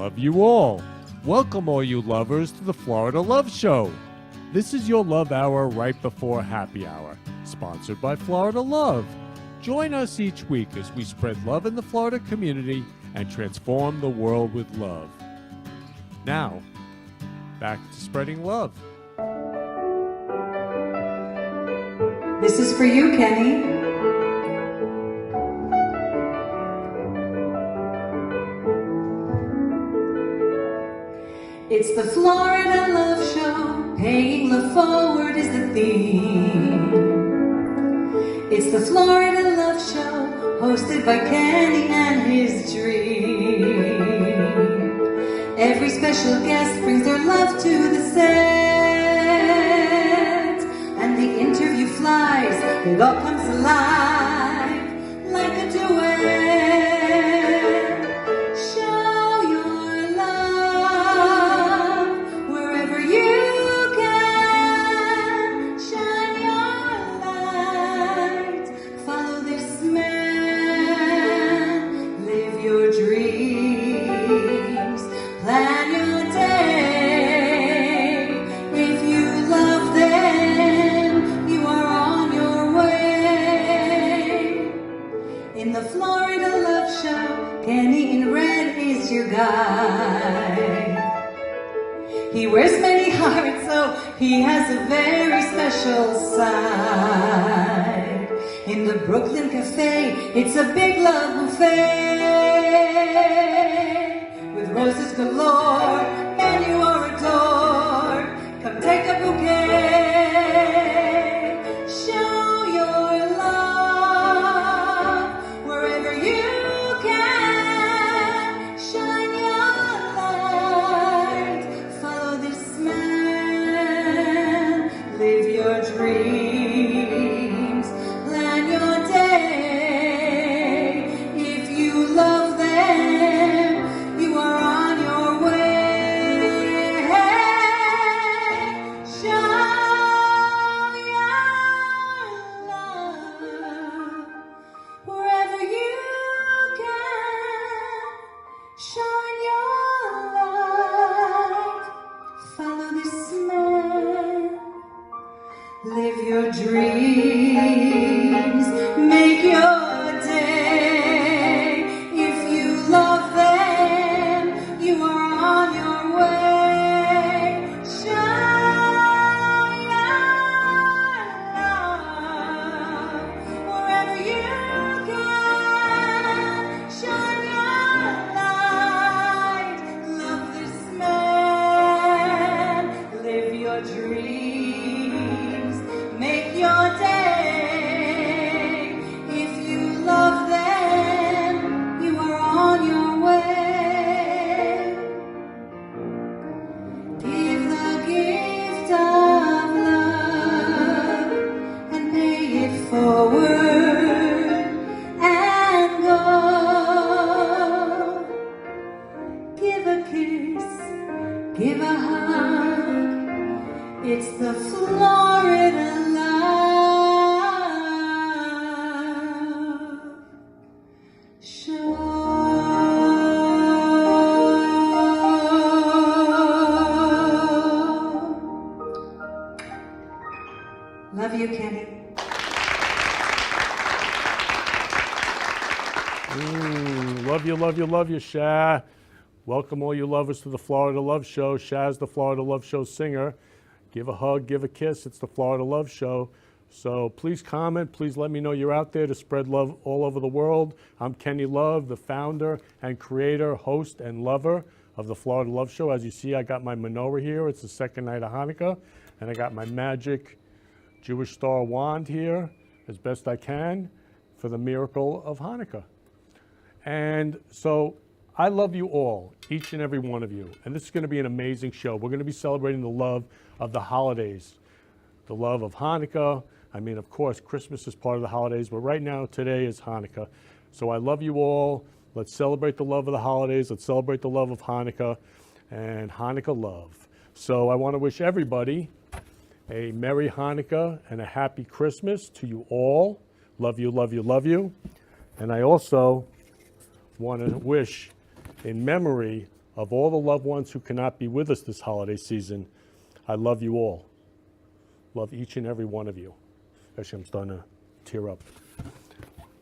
love you all. Welcome all you lovers to the Florida Love Show. This is your love hour right before happy hour, sponsored by Florida Love. Join us each week as we spread love in the Florida community and transform the world with love. Now, back to spreading love. This is for you, Kenny. It's the Florida Love Show, paying love forward is the theme. It's the Florida Love Show, hosted by Kenny and his dream. Every special guest brings their love to the set, and the interview flies, it all comes alive like a duet. He wears many hearts, so he has a very special side. In the Brooklyn Cafe, it's a big love buffet. With roses galore, and you are adored. Come take a bouquet. Show your love wherever you can. Shine your light. Follow this man. Live your dreams. Plan your day. If you love them, you are on your way. Show your love wherever you can. Shine your light. Follow this man. Live your dreams. Make your day. If you love them, you are on your way. Shine your love wherever you can. Shine your light. Love this man. Live your dreams. Make your day. If you love them, you are on your way. Give the gift of love and pay it forward and go. Give a kiss, give a hug. It's the Florida Love Show. Love you, Kenny. Love you, love you, love you, Sha. Welcome all you lovers to the Florida Love Show. Sha's the Florida Love Show singer. Give a hug, give a kiss. It's the Florida Love Show. So please comment. Please let me know you're out there to spread love all over the world. I'm Kenny Love, the founder and creator, host, and lover of the Florida Love Show. As you see, I got my menorah here. It's the second night of Hanukkah. And I got my magic Jewish star wand here as best I can for the miracle of Hanukkah. And so I love you all, each and every one of you. And this is going to be an amazing show. We're going to be celebrating the love of the holidays, the love of Hanukkah. I mean, of course, Christmas is part of the holidays, but right now, today is Hanukkah. So I love you all. Let's celebrate the love of the holidays. Let's celebrate the love of Hanukkah and Hanukkah love. So I want to wish everybody a Merry Hanukkah and a Happy Christmas to you all. Love you, love you, love you. And I also want to wish, in memory of all the loved ones who cannot be with us this holiday season, I love you all. Love each and every one of you. Actually, I'm starting to tear up.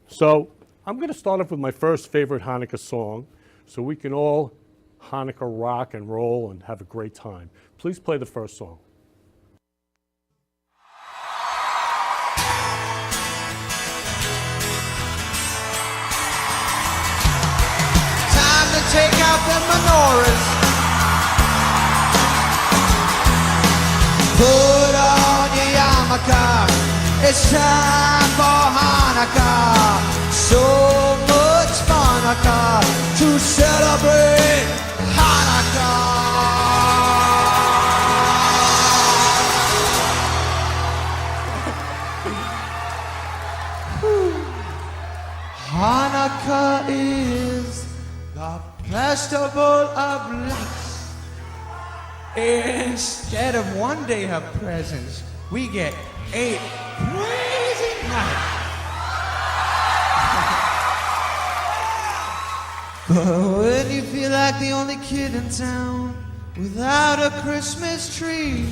So I'm going to start off with my first favorite Hanukkah song so we can all Hanukkah rock and roll and have a great time. Please play the first song. Time to take out the menorahs. Put on your yarmulke. It's time for Hanukkah. So much Hanukkah to celebrate Hanukkah. Hanukkah is the festival of lights. Instead of one day of presents, we get 8 crazy nights. But when you feel like the only kid in town without a Christmas tree,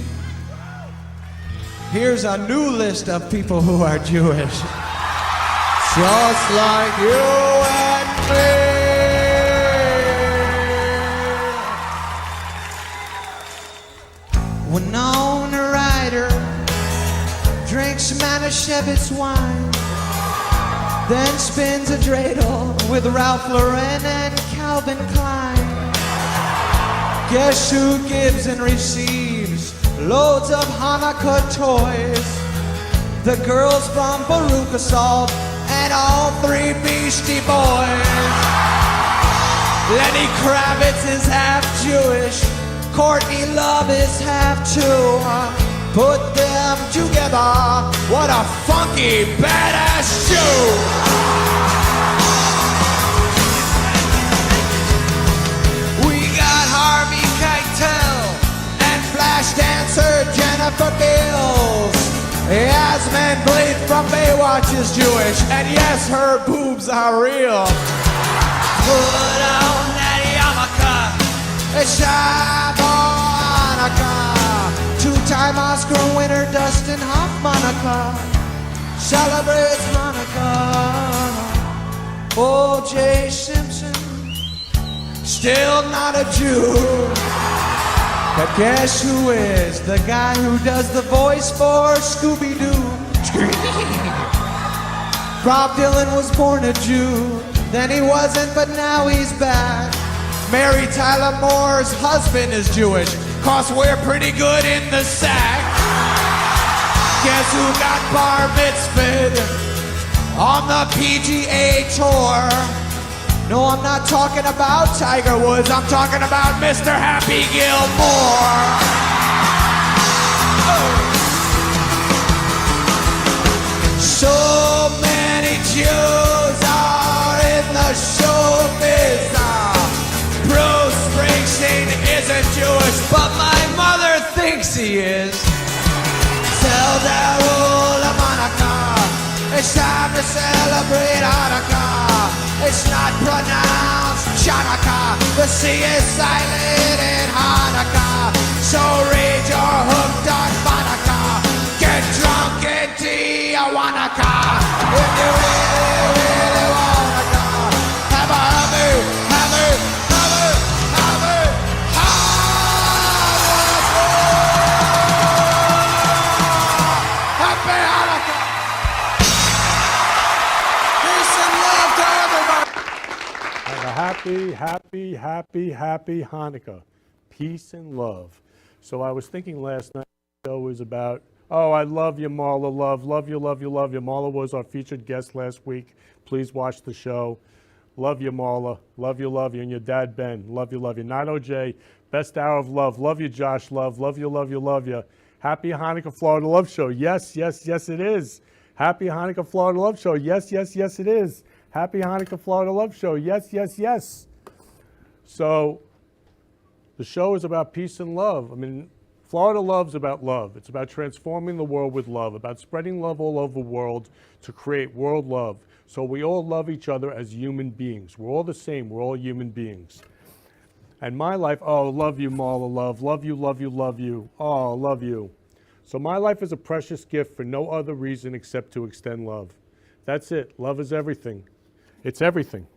here's a new list of people who are Jewish. Just like you and me. Winona Ryder drinks Manischewitz wine, then spins a dreidel with Ralph Lauren and Calvin Klein. Guess who gives and receives loads of Hanukkah toys? The girls from Baruch Assault and all 3 Beastie Boys. Lenny Kravitz is half Jewish, Courtney Love is half too. Put them together, what a funky, badass Jew! We got Harvey Keitel and Flash dancer Jennifer Beals. Yasmin Bleeth from Baywatch is Jewish, and yes, her boobs are real. Put on that yarmulke, it's time for Hanukkah. 2-time Oscar winner Dustin Hoffman celebrates Hanukkah. O.J. Simpson, still not a Jew. But guess who is? The guy who does the voice for Scooby-Doo. Bob Dylan was born a Jew, then he wasn't, but now he's back. Mary Tyler Moore's husband is Jewish, 'cause we're pretty good in the sack. Guess who got bar mitzvahed on the PGA Tour? No, I'm not talking about Tiger Woods, I'm talking about Mr. Happy Gilmore. So many Jews are in the showbiz. Bruce Springsteen isn't Jewish, but my mother thinks he is. Tell Darul Hanukkah, it's time to celebrate Hanukkah. It's not pronounced Chanukah. The C is silent in Hanukkah. So read your hooked on Hanukkah. Get drunk in Tijuana. If you really, really wanna go, have a happy Hanukkah. Peace and love to everybody. Have a happy Hanukkah. Peace and love. So I was thinking last night the show was about, oh, I love you, Marla, love you. Marla was our featured guest last week. Please watch the show. Love you, Marla. Love you. And your dad, Ben. Love you. Not OJ. Best hour of love. Love you, Josh. Love you. Happy Hanukkah, Florida Love Show. Yes, it is. Happy Hanukkah, Florida Love Show. Yes, it is. Happy Hanukkah, Florida Love Show. Yes. So the show is about peace and love. I mean, Florida Love's about love. It's about transforming the world with love, about spreading love all over the world to create world love. So we all love each other as human beings. We're all the same. We're all human beings. And my life, oh, love you, Marla, love you, love you, love you. Oh, love you. So my life is a precious gift for no other reason except to extend love. That's it. Love is everything. It's everything.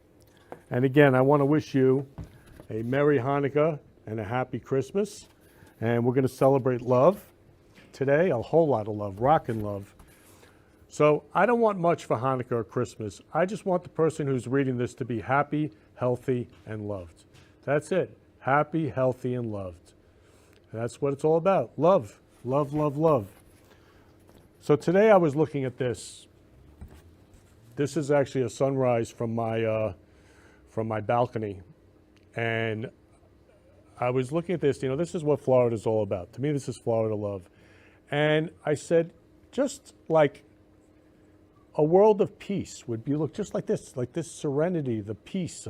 And again, I want to wish you a Merry Hanukkah and a Happy Christmas. And we're going to celebrate love today, a whole lot of love, rockin' love. So I don't want much for Hanukkah or Christmas. I just want the person who's reading this to be happy, healthy, and loved. That's it. Happy, healthy, and loved. And that's what it's all about. Love, love, love, love. So today I was looking at this. This is actually a sunrise from my balcony. And I was looking at this, you know, this is what Florida's all about. To me, this is Florida love. And I said, just like a world of peace would be, look, just like this serenity, the peace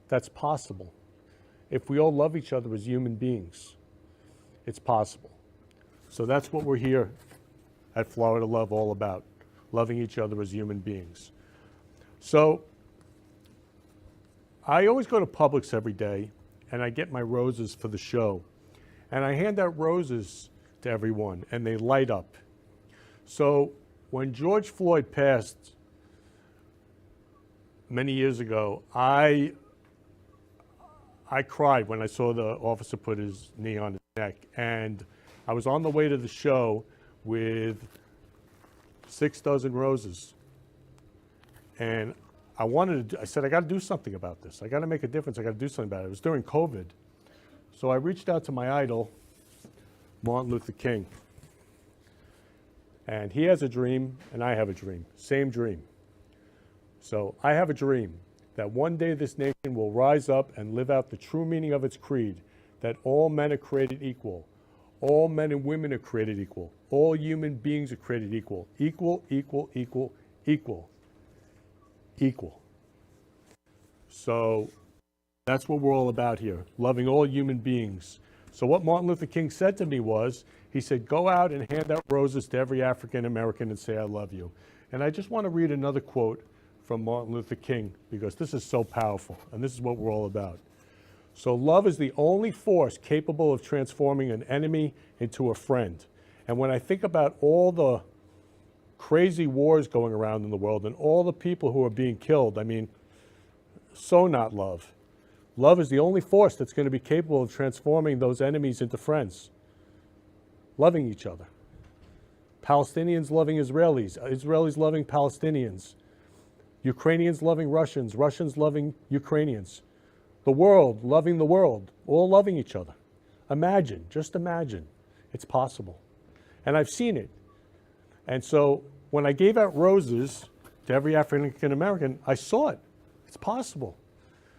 that's possible. If we all love each other as human beings, it's possible. So that's what we're here at Florida Love all about, loving each other as human beings. So I always go to Publix every day, and I get my roses for the show. And I hand out roses to everyone, and they light up. So when George Floyd passed many years ago, I cried when I saw the officer put his knee on his neck. And I was on the way to the show with 6 dozen roses. And I said, I got to do something about this. I got to make a difference. I got to do something about it. It was during COVID. So I reached out to my idol, Martin Luther King. And he has a dream, and I have a dream. Same dream. So I have a dream that one day this nation will rise up and live out the true meaning of its creed, that all men are created equal. All men and women are created equal. All human beings are created equal. Equal, equal, equal, equal. Equal. So that's what we're all about here, loving all human beings. So what Martin Luther King said to me was, he said, go out and hand out roses to every African American and say, I love you. And I just want to read another quote from Martin Luther King, because this is so powerful, and this is what we're all about. So love is the only force capable of transforming an enemy into a friend. And when I think about all the crazy wars going around in the world and all the people who are being killed, I mean, so not love. Love is the only force that's going to be capable of transforming those enemies into friends. Loving each other. Palestinians loving Israelis, Israelis loving Palestinians, Ukrainians loving Russians, Russians loving Ukrainians, the world loving the world, all loving each other. Imagine, just imagine, it's possible. And I've seen it. And so when I gave out roses to every African American, I saw it. It's possible.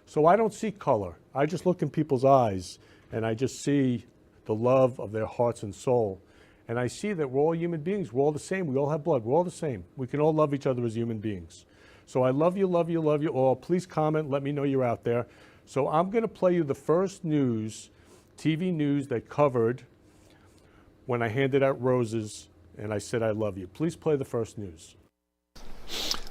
So I don't see color. I just look in people's eyes and I just see the love of their hearts and soul. And I see that we're all human beings. We're all the same. We all have blood. We're all the same. We can all love each other as human beings. So I love you, love you, love you all. Please comment. Let me know you're out there. So I'm going to play you the first news, TV news that covered when I handed out roses and I said I love you. Please play the first news.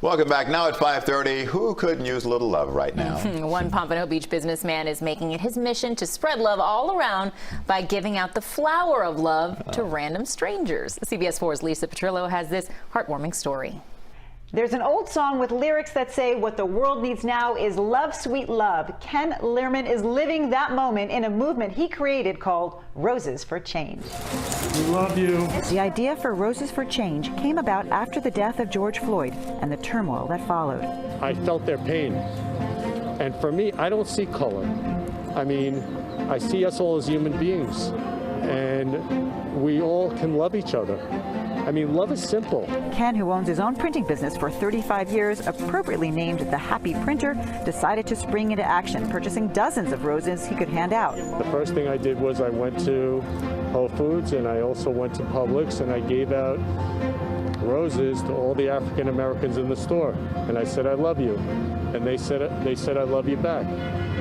Welcome back. Now at 5:30, who couldn't use a little love right now? One Pompano Beach businessman is making it his mission to spread love all around by giving out the flower of love to random strangers. CBS 4's Lisa Petrillo has this heartwarming story. There's an old song with lyrics that say what the world needs now is love, sweet love. Ken Lehrman is living that moment in a movement he created called Roses for Change. We love you. The idea for Roses for Change came about after the death of George Floyd and the turmoil that followed. I felt their pain. And for me, I don't see color. I mean, I see us all as human beings. And we all can love each other. I mean, love is simple. Ken, who owns his own printing business for 35 years, appropriately named the Happy Printer, decided to spring into action, purchasing dozens of roses he could hand out. The first thing I did was I went to Whole Foods and I also went to Publix and I gave out roses to all the African Americans in the store. And I said, I love you. And they said I love you back.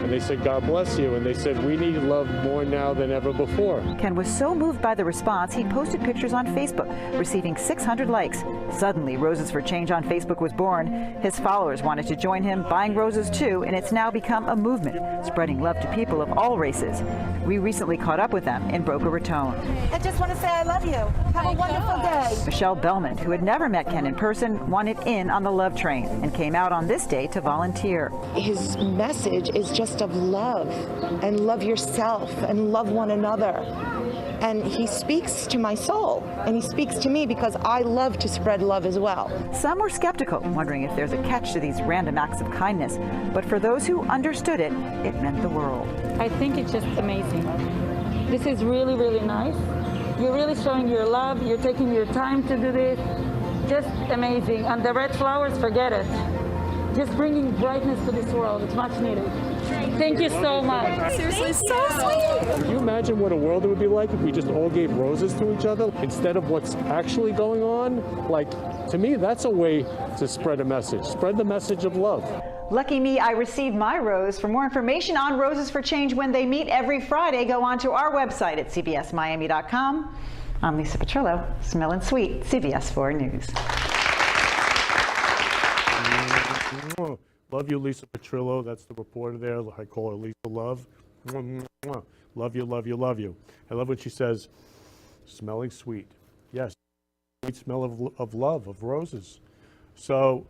And they said, God bless you. And they said, we need love more now than ever before. Ken was so moved by the response, he posted pictures on Facebook, receiving 600 likes. Suddenly, Roses for Change on Facebook was born. His followers wanted to join him, buying roses too, and it's now become a movement, spreading love to people of all races. We recently caught up with them in Boca Raton. I just want to say I love you. Have a wonderful day. Michelle Bellman, who had never met Ken in person, wanted in on the love train and came out on this day to volunteer. His message is just of love, and love yourself and love one another. And he speaks to my soul, and he speaks to me because I love to spread love as well. Some were skeptical, wondering if there's a catch to these random acts of kindness. But for those who understood it, it meant the world. I think it's just amazing. This is really, really nice. You're really showing your love. You're taking your time to do this. Just amazing. And the red flowers, forget it. Just bringing brightness to this world. It's much needed. Thank you so much. Seriously, so sweet. Can you imagine what a world it would be like if we just all gave roses to each other instead of what's actually going on? Like, to me, that's a way to spread a message. Spread the message of love. Lucky me, I received my rose. For more information on Roses for Change when they meet every Friday, go on to our website at cbsmiami.com. I'm Lisa Petrillo, Smelling Sweet, CBS 4 News. Love you, Lisa Petrillo. That's the reporter there. I call her Lisa Love. Love you, love you, love you. I love when she says, smelling sweet. Yes, sweet smell of love, of roses. So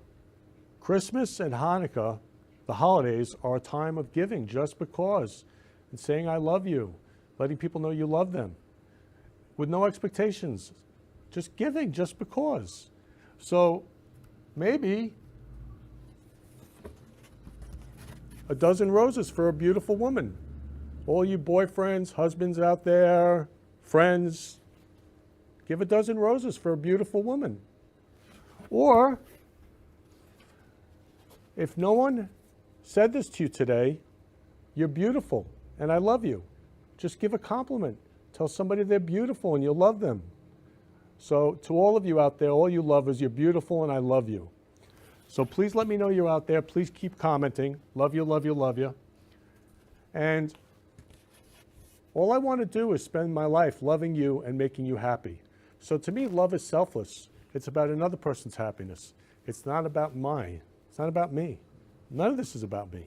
Christmas and Hanukkah, the holidays, are a time of giving just because, and saying I love you, letting people know you love them, with no expectations, just giving just because. So maybe a dozen roses for a beautiful woman. All you boyfriends, husbands out there, friends, give a dozen roses for a beautiful woman. Or, if no one said this to you today, you're beautiful and I love you. Just give a compliment. Tell somebody they're beautiful and you'll love them. So to all of you out there, all you lovers, you're beautiful and I love you. So please let me know you're out there. Please keep commenting. Love you, love you, love you. And all I want to do is spend my life loving you and making you happy. So to me, love is selfless. It's about another person's happiness. It's not about mine. It's not about me. None of this is about me.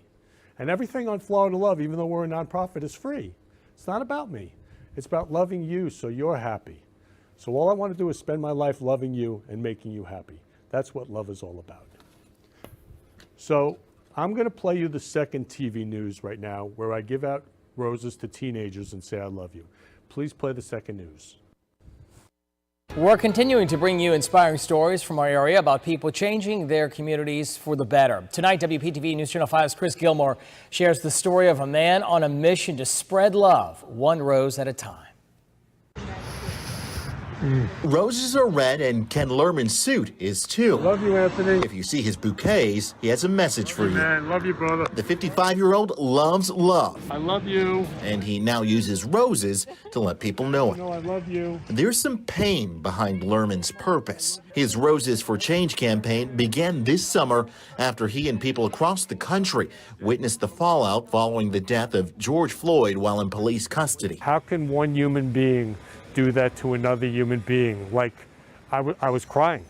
And everything on Florida Love, even though we're a nonprofit, is free. It's not about me. It's about loving you so you're happy. So all I want to do is spend my life loving you and making you happy. That's what love is all about. So I'm going to play you the second TV news right now where I give out roses to teenagers and say I love you. Please play the second news. We're continuing to bring you inspiring stories from our area about people changing their communities for the better. Tonight, WPTV News Channel 5's Chris Gilmore shares the story of a man on a mission to spread love, one rose at a time. Roses are red and Ken Lerman's suit is too. Love you, Anthony. If you see his bouquets, he has a message for you. Man, love you, brother. The 55-year-old loves love. I love you. And he now uses roses to let people know it. No, I love you. There's some pain behind Lerman's purpose. His Roses for Change campaign began this summer after he and people across the country witnessed the fallout following the death of George Floyd while in police custody. How can one human being do that to another human being? Like, I was crying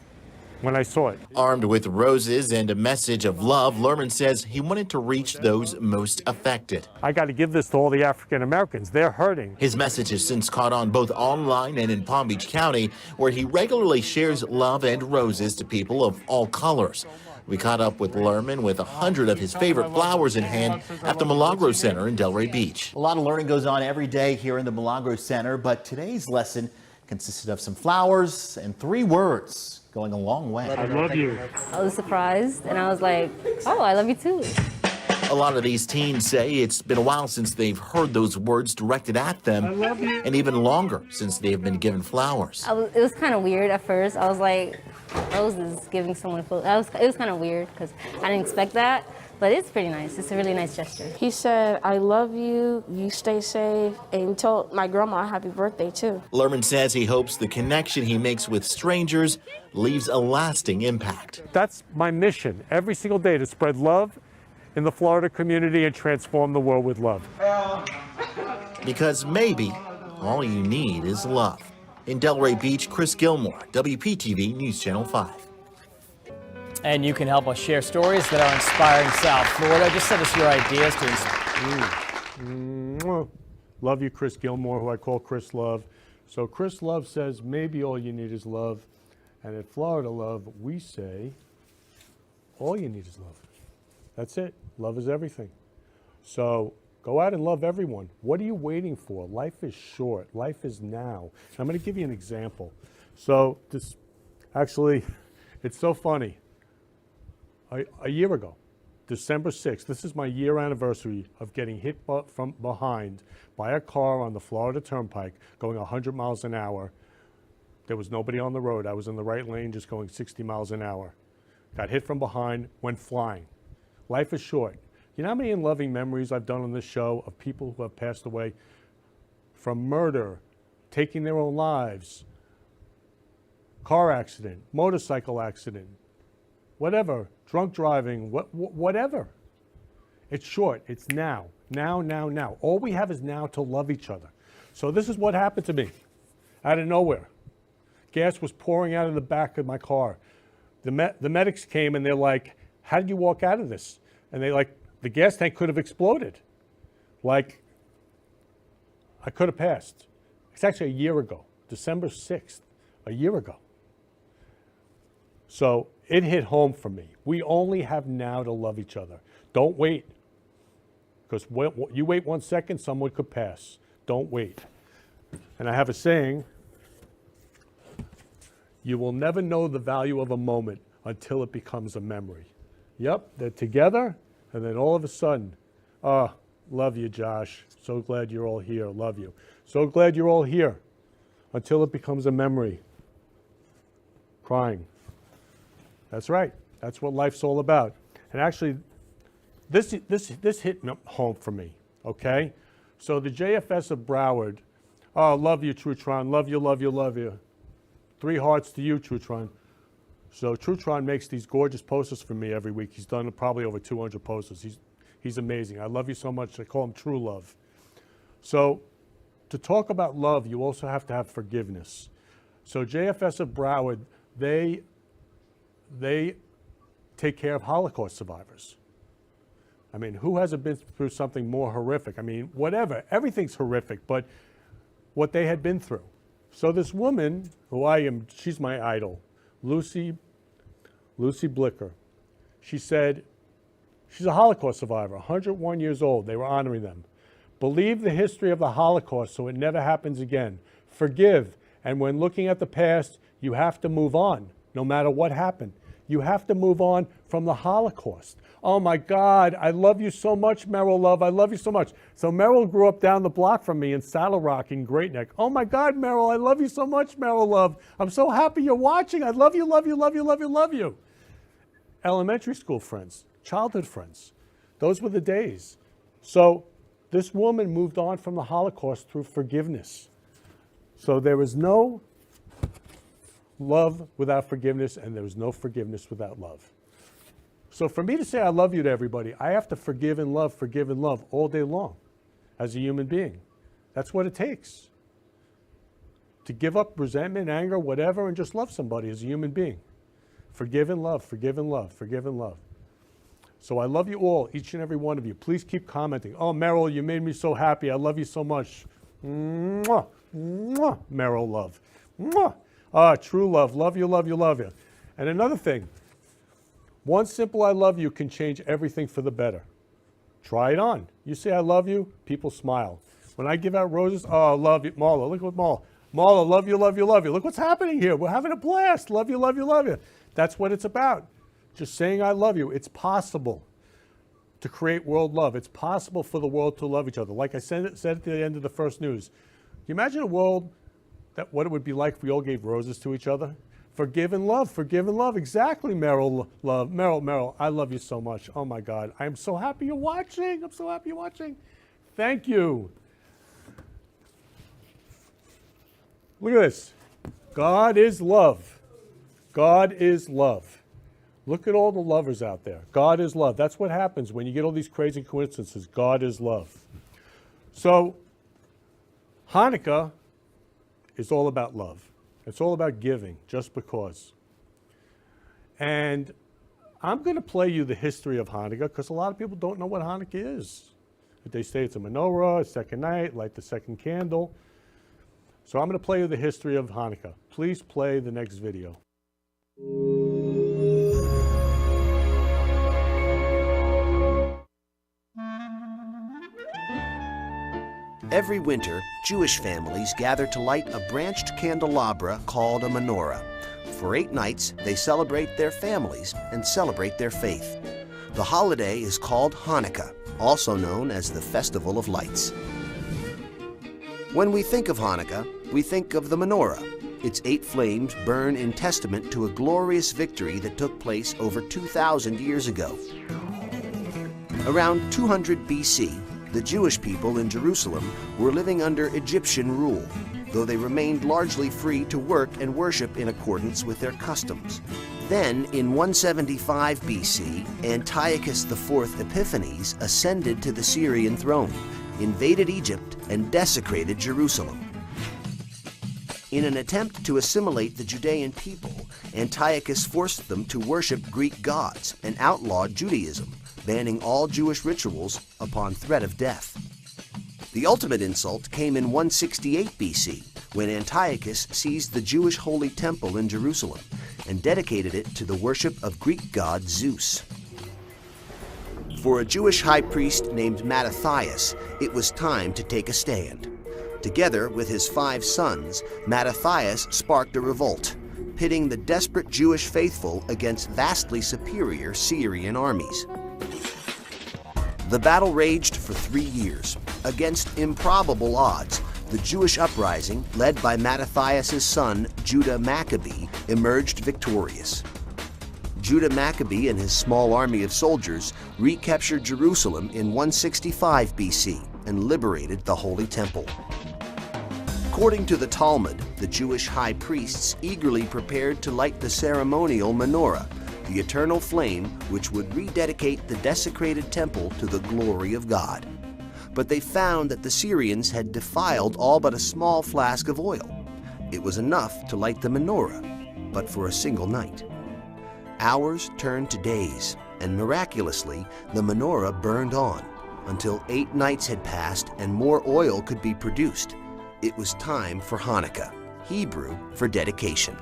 when I saw it. Armed with roses and a message of love, Lerman says he wanted to reach those most affected. I got to give this to all the African Americans. They're hurting. His message has since caught on both online and in Palm Beach County, where he regularly shares love and roses to people of all colors. We caught up with Lerman with 100 of his favorite flowers in hand at the Milagro Center in Delray Beach. A lot of learning goes on every day here in the Milagro Center, but today's lesson consisted of some flowers and 3 words going a long way. I love you. I was surprised and I was like, oh, I love you too. A lot of these teens say it's been a while since they've heard those words directed at them, and even longer since they've been given flowers. It was kind of weird at first. I was like, roses giving someone flowers. It was kind of weird because I didn't expect that, but it's pretty nice. It's a really nice gesture. He said, I love you, you stay safe, and told my grandma happy birthday too. Lerman says he hopes the connection he makes with strangers leaves a lasting impact. That's my mission every single day, to spread love in the Florida community and transform the world with love. Because maybe all you need is love. In Delray Beach, Chris Gilmore, WPTV News Channel 5. And you can help us share stories that are inspiring South Florida. Just send us your ideas to inspire. Love you, Chris Gilmore, who I call Chris Love. So Chris Love says, maybe all you need is love. And at Florida Love, we say, all you need is love. That's it. Love is everything. So go out and love everyone. What are you waiting for? Life is short. Life is now. I'm going to give you an example. So this, actually, it's so funny. A year ago, December 6th, this is my year anniversary of getting hit from behind by a car on the Florida Turnpike going 100 miles an hour. There was nobody on the road. I was in the right lane just going 60 miles an hour. Got hit from behind, went flying. Life is short. You know how many loving memories I've done on this show of people who have passed away from murder, taking their own lives, car accident, motorcycle accident, whatever, drunk driving, whatever. It's short. It's now. Now, now, now. All we have is now to love each other. So this is what happened to me out of nowhere. Gas was pouring out of the back of my car. The medics came and they're like, how did you walk out of this? And they like, the gas tank could have exploded. Like, I could have passed. It's actually a year ago, December 6th, a year ago. So it hit home for me. We only have now to love each other. Don't wait. Because you wait 1 second, someone could pass. Don't wait. And I have a saying, you will never know the value of a moment until it becomes a memory. Yep, they're together, and then all of a sudden, love you, Josh. So glad you're all here. Love you. So glad you're all here. Until it becomes a memory. Crying. That's right. That's what life's all about. And actually, this hit home for me, okay? So the JFS of Broward, love you, Trutron. Love you, love you, love you. 3 hearts to you, Trutron. So Trutron makes these gorgeous posters for me every week. He's done probably over 200 posters. He's amazing. I love you so much. I call him True Love. So to talk about love, you also have to have forgiveness. So JFS of Broward, they take care of Holocaust survivors. I mean, who hasn't been through something more horrific? I mean, whatever. Everything's horrific, but what they had been through. So this woman, she's my idol, Lucy Blicker. She said, she's a Holocaust survivor, 101 years old. They were honoring them. Believe the history of the Holocaust so it never happens again. Forgive. And when looking at the past, you have to move on, no matter what happened. You have to move on from the Holocaust. Oh my God, I love you so much, Merrill Love. I love you so much. So Merrill grew up down the block from me in Saddle Rock in Great Neck. Oh my God, Merrill, I love you so much, Merrill Love. I'm so happy you're watching. I love you, love you, love you, love you, love you. Elementary school friends, childhood friends. Those were the days. So this woman moved on from the Holocaust through forgiveness. So there is no love without forgiveness, and there is no forgiveness without love. So for me to say I love you to everybody, I have to forgive and love all day long as a human being. That's what it takes. To give up resentment, anger, whatever, and just love somebody as a human being. Forgive and love, forgive and love, forgive and love. So I love you all, each and every one of you. Please keep commenting. Oh, Merrill, you made me so happy. I love you so much. Mwah, mwah, Merrill Love. Mwah. True love. Love you, love you, love you. And another thing, one simple I love you can change everything for the better. Try it on. You say I love you, people smile. When I give out roses, I love you. Marla, look what Marla, love you, love you, love you. Look what's happening here. We're having a blast. Love you, love you, love you. That's what it's about. Just saying I love you. It's possible to create world love. It's possible for the world to love each other. Like I said at the end of the first news, can you imagine a world what it would be like if we all gave roses to each other? Forgive and love, forgive and love. Exactly, Merrill Love. Merrill, I love you so much. Oh my God, I'm so happy you're watching. I'm so happy you're watching. Thank you. Look at this. God is love. God is love. Look at all the lovers out there. God is love. That's what happens when you get all these crazy coincidences. God is love. So Hanukkah is all about love. It's all about giving, just because. And I'm going to play you the history of Hanukkah because a lot of people don't know what Hanukkah is. They say it's a menorah, a second night, light the second candle. So I'm going to play you the history of Hanukkah. Please play the next video. Every winter, Jewish families gather to light a branched candelabra called a menorah. For 8 nights, they celebrate their families and celebrate their faith. The holiday is called Hanukkah, also known as the Festival of Lights. When we think of Hanukkah, we think of the menorah. Its 8 flames burn in testament to a glorious victory that took place over 2,000 years ago. Around 200 BC, the Jewish people in Jerusalem were living under Egyptian rule, though they remained largely free to work and worship in accordance with their customs. Then, in 175 BC, Antiochus IV Epiphanes ascended to the Syrian throne, invaded Egypt, and desecrated Jerusalem. In an attempt to assimilate the Judean people, Antiochus forced them to worship Greek gods and outlawed Judaism, banning all Jewish rituals upon threat of death. The ultimate insult came in 168 BC, when Antiochus seized the Jewish Holy Temple in Jerusalem and dedicated it to the worship of Greek god Zeus. For a Jewish high priest named Mattathias, it was time to take a stand. Together with his 5 sons, Mattathias sparked a revolt, pitting the desperate Jewish faithful against vastly superior Syrian armies. The battle raged for 3 years. Against improbable odds, the Jewish uprising, led by Mattathias' son, Judah Maccabee, emerged victorious. Judah Maccabee and his small army of soldiers recaptured Jerusalem in 165 BC and liberated the Holy Temple. According to the Talmud, the Jewish high priests eagerly prepared to light the ceremonial menorah, the eternal flame which would rededicate the desecrated temple to the glory of God. But they found that the Syrians had defiled all but a small flask of oil. It was enough to light the menorah, but for a single night. Hours turned to days, and miraculously, the menorah burned on until 8 nights had passed and more oil could be produced. It was time for Hanukkah, Hebrew for dedication.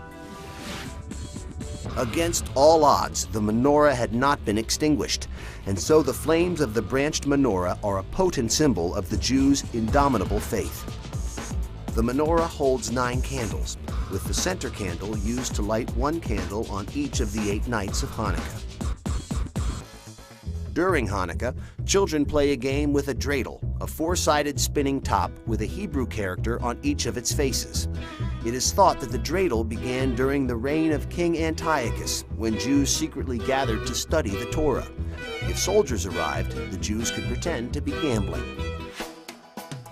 Against all odds, the menorah had not been extinguished, and so the flames of the branched menorah are a potent symbol of the Jews' indomitable faith. The menorah holds 9 candles, with the center candle used to light 1 candle on each of the 8 nights of Hanukkah. During Hanukkah, children play a game with a dreidel, a 4-sided spinning top with a Hebrew character on each of its faces. It is thought that the dreidel began during the reign of King Antiochus, when Jews secretly gathered to study the Torah. If soldiers arrived, the Jews could pretend to be gambling.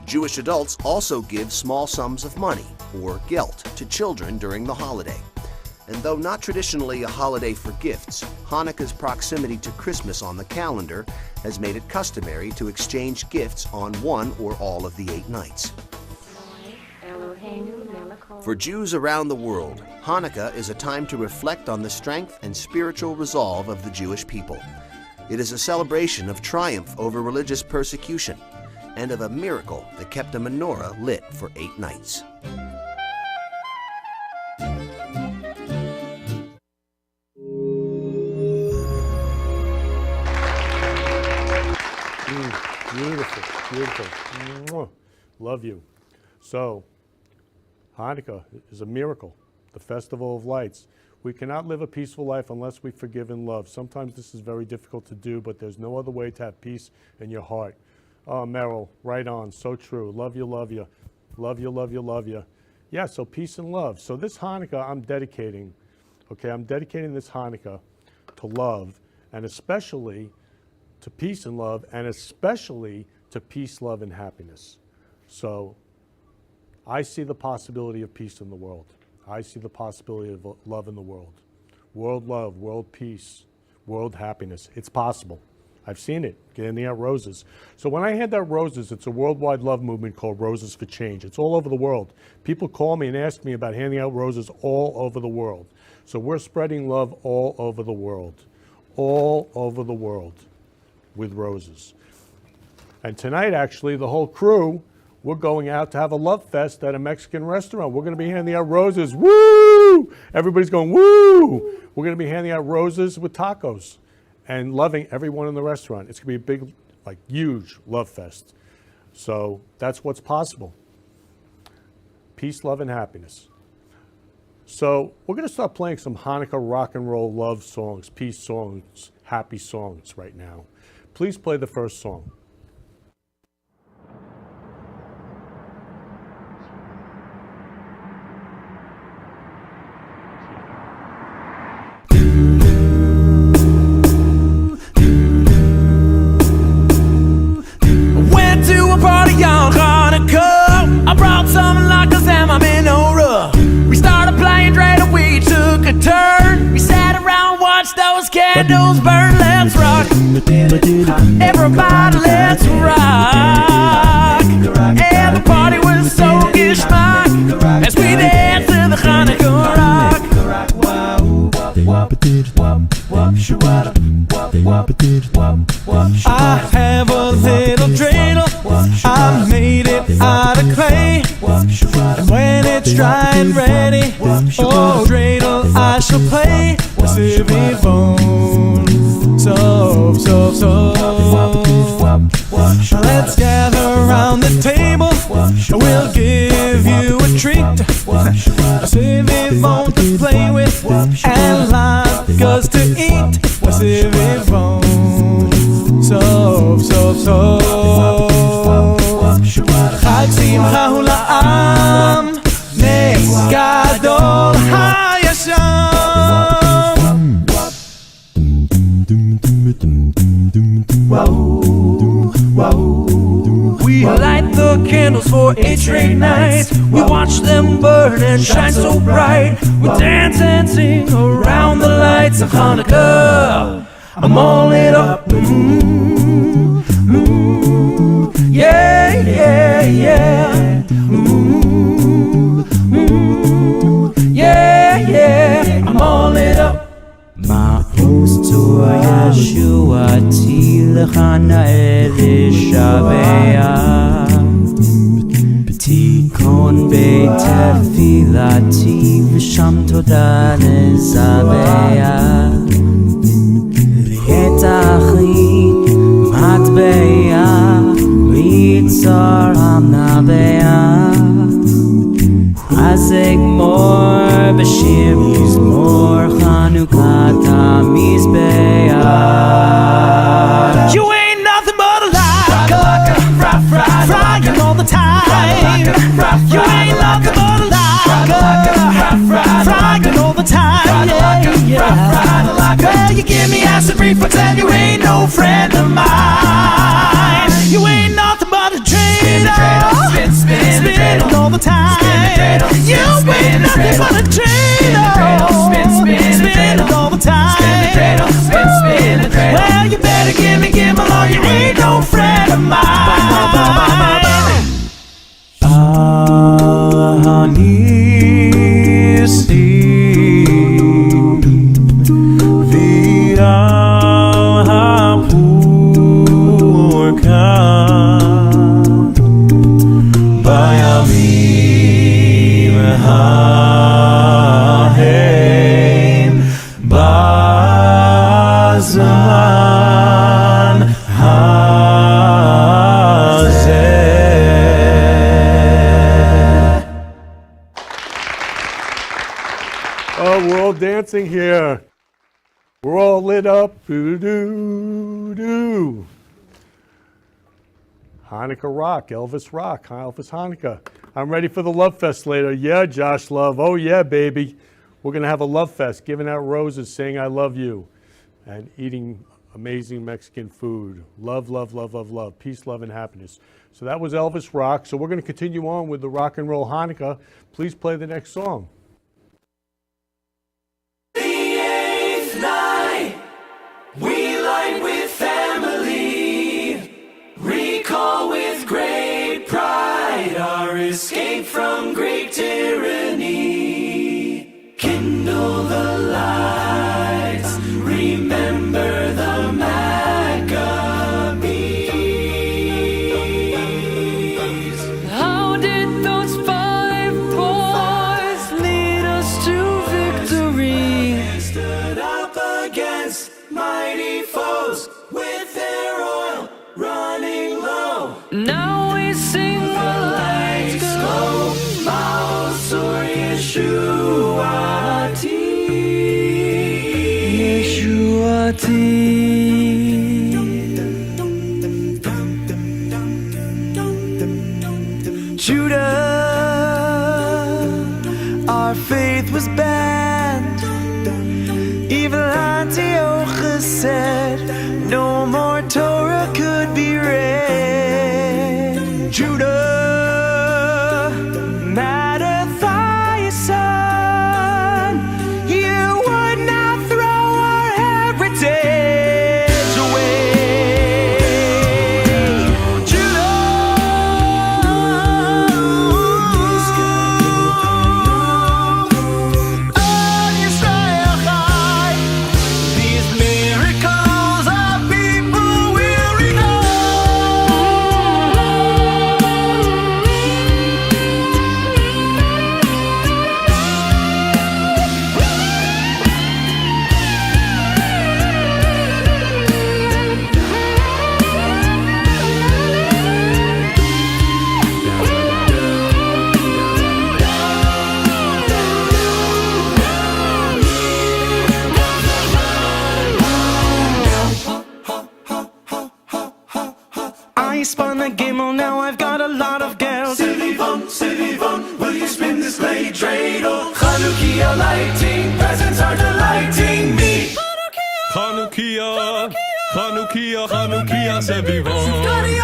Jewish adults also give small sums of money, or gelt, to children during the holiday. And though not traditionally a holiday for gifts, Hanukkah's proximity to Christmas on the calendar has made it customary to exchange gifts on one or all of the 8 nights. For Jews around the world, Hanukkah is a time to reflect on the strength and spiritual resolve of the Jewish people. It is a celebration of triumph over religious persecution and of a miracle that kept a menorah lit for 8 nights. Beautiful, beautiful. Mwah. Love you. So, Hanukkah is a miracle, the festival of lights. We cannot live a peaceful life unless we forgive and love. Sometimes this is very difficult to do, but there's no other way to have peace in your heart. Oh, Meryl, right on, so true. Love you, love you. Love you, love you, love you. Yeah, so peace and love. So this Hanukkah I'm dedicating, okay, I'm dedicating this Hanukkah to love, and especially to peace and love, and especially to peace, love, and happiness. So I see the possibility of peace in the world. I see the possibility of love in the world. world love, world peace, world happiness. It's possible. I've seen it, handing out roses. So when I hand out roses, it's a worldwide love movement called Roses for Change. It's all over the world. People call me and ask me about handing out roses all over the world. So we're spreading love all over the world with roses. And tonight, actually, the whole crew, we're going out to have a love fest at a Mexican restaurant. We're going to be handing out roses. Woo! Everybody's going, woo! We're going to be handing out roses with tacos and loving everyone in the restaurant. It's going to be a big, like, huge love fest. So that's what's possible. Peace, love, and happiness. So we're going to start playing some Hanukkah rock and roll love songs, peace songs, happy songs right now. Please play the first song. Went to a party on Hanukkah. I brought some latkes and my menorah. We started playing dreidel, we took a turn. We sat around, watched those candles burn. Let's rock, everybody, let's rock. And the party was so geschmack as we danced to the Hanukkah rock. I have a little dreidel, I made it out of clay. And when it's dry and ready, oh dreidel I shall play. So let's gather around the table, we'll give you a treat. A civivon to play with and latkes to eat. A civivon, so Chag Simcha hu la'am, Nes Gadol Hayasham. We light the candles for 8 straight nights. We watch them burn and shine so bright. We dance and sing around the lights of Hanukkah. I'm all lit up. Yeah, yeah, yeah. Yeah, yeah. I'm all lit up. Ma'ustur Yeshuati L'chana Elishabea Tikon Beit Tefilati V'sham Toda Nezabea Lietachi Matbea Ritzar Amnabea Azeg Mor Bashir Mizmor Hanukkah Tamizbeah. You ain't nothing but a lie, frying all the time. You ain't nothing but a lie, frying all the time. Well, you give me acid reflux and you ain't no friend of mine. You ain't nothing but a traitor, spinning all the time. You ain't nothing but a traitor, spinning all the time. Well, you better give me or you ain't no friend of mine. Dancing here. We're all lit up. Doo-doo-doo. Hanukkah rock, Elvis rock, Elvis Hanukkah. I'm ready for the love fest later. Yeah, Josh Love. Oh yeah, baby. We're going to have a love fest, giving out roses, saying I love you, and eating amazing Mexican food. Love, love, love, love, love. Peace, love, and happiness. So that was Elvis rock. So we're going to continue on with the rock and roll Hanukkah. Please play the next song. The from great tyranny. Kindle the lights, remember the Maccabees. How did those 5 boys lead us to victory? They stood up against mighty foes with their oil running low. Now we sing the lights glow. Maosur Yeshuati. Judah, our faith was banned. Evil Antiochus said no more Torah could be read. Judah, Mattathias' son, you would not throw our heritage away. I spun a gimel, now I've got a lot of gals. Sivivon, will you spin this blade dreidel? Hanukkah lighting, presents are delighting me. Hanukkah, Hanukkah, Hanukkah, Sivivon.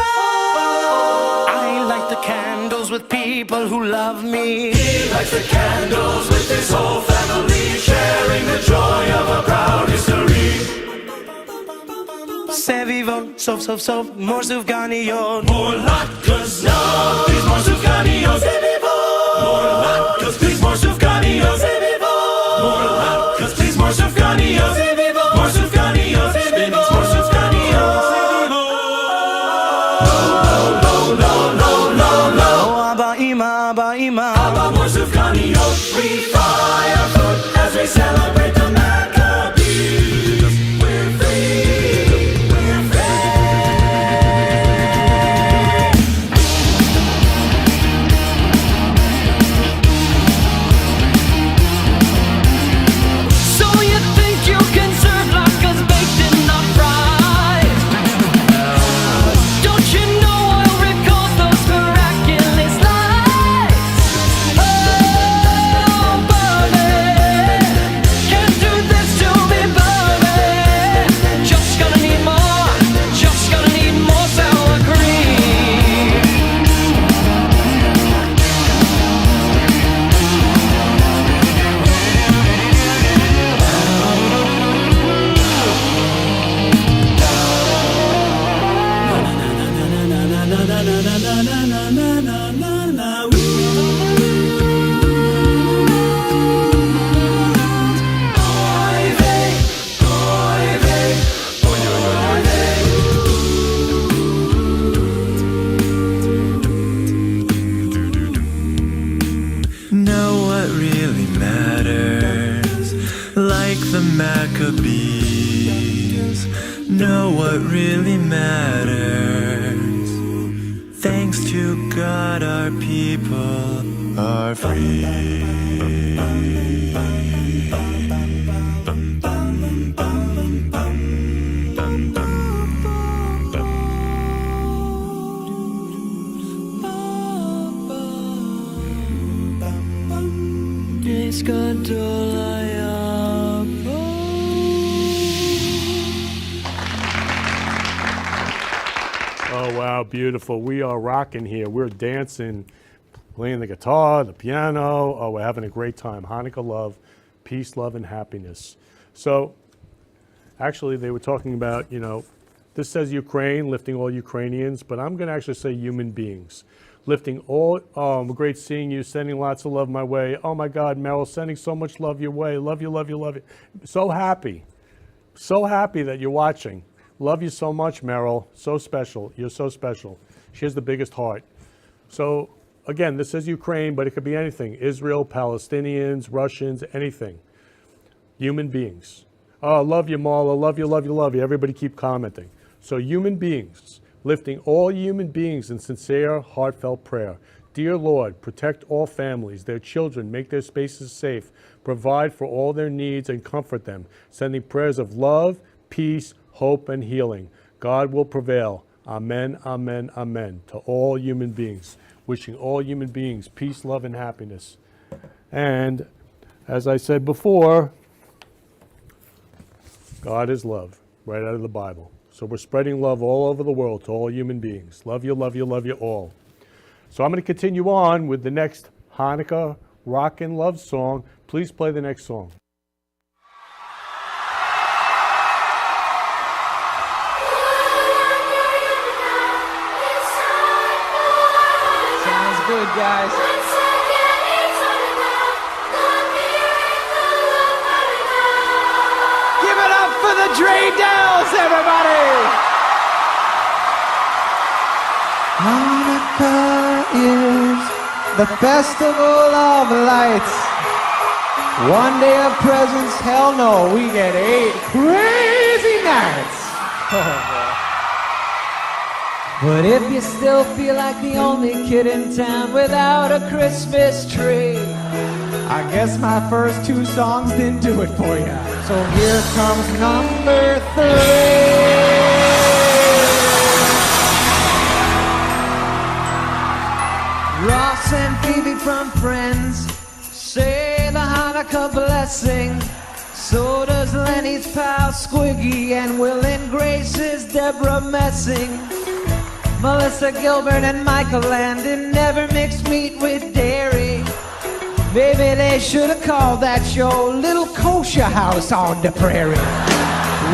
I light the candles with people who love me. He lights the candles with his whole family, sharing the joy of a proud history. Sevivon, sof, more sufganiyot. More latkes, no, please more sufganiyot. Sevivon, more latkes, please more sufganiyot. Sevivon, more latkes, please more sufganiyot. Sevivon, more sufganiyot. Sevivon, more sufganiyot. Lo, Abba Ima, Abba more sufganiyot. We fire foot as we celebrate the Maccabees. We're free. The Maccabees know what really matters. Thanks to God, our people are free. Oh, wow, beautiful. We are rocking here. We're dancing, playing the guitar, the piano. Oh, we're having a great time. Hanukkah love, peace, love, and happiness. So, actually, they were talking about, you know, this says Ukraine, lifting all Ukrainians, but I'm going to actually say human beings. lifting all, great seeing you, sending lots of love my way. Oh my God, Meryl, sending so much love your way. Love you, love you, love you. So happy that you're watching. Love you so much, Meryl. So special. You're so special. She has the biggest heart. So again, this says Ukraine, but it could be anything. Israel, Palestinians, Russians, anything. Human beings. Oh, love you, Marla. Love you, love you, love you. Everybody keep commenting. So human beings, lifting all human beings in sincere, heartfelt prayer. Dear Lord, protect all families, their children, make their spaces safe, provide for all their needs and comfort them, sending prayers of love, peace, hope, and healing. God will prevail. Amen, amen, amen. To all human beings, wishing all human beings peace, love, and happiness. And as I said before, God is love, right out of the Bible. So we're spreading love all over the world to all human beings. Love you, love you, love you all. So I'm going to continue on with the next Hanukkah rock and love song. Please play the next song. Sounds good, guys. Give it up for the Dreidels, everybody! Hanukkah is the festival of lights. One day of presents, hell no, we get 8 crazy nights. But if you still feel like the only kid in town without a Christmas tree, I guess my first 2 songs didn't do it for you. So here comes number 3. Ross and Phoebe from Friends say the Hanukkah blessing. So does Lenny's pal Squiggy, and Will and Grace's Deborah Messing. Melissa Gilbert and Michael Landon never mixed meat with dairy. Maybe they should have called that show Little Kosher House on the Prairie.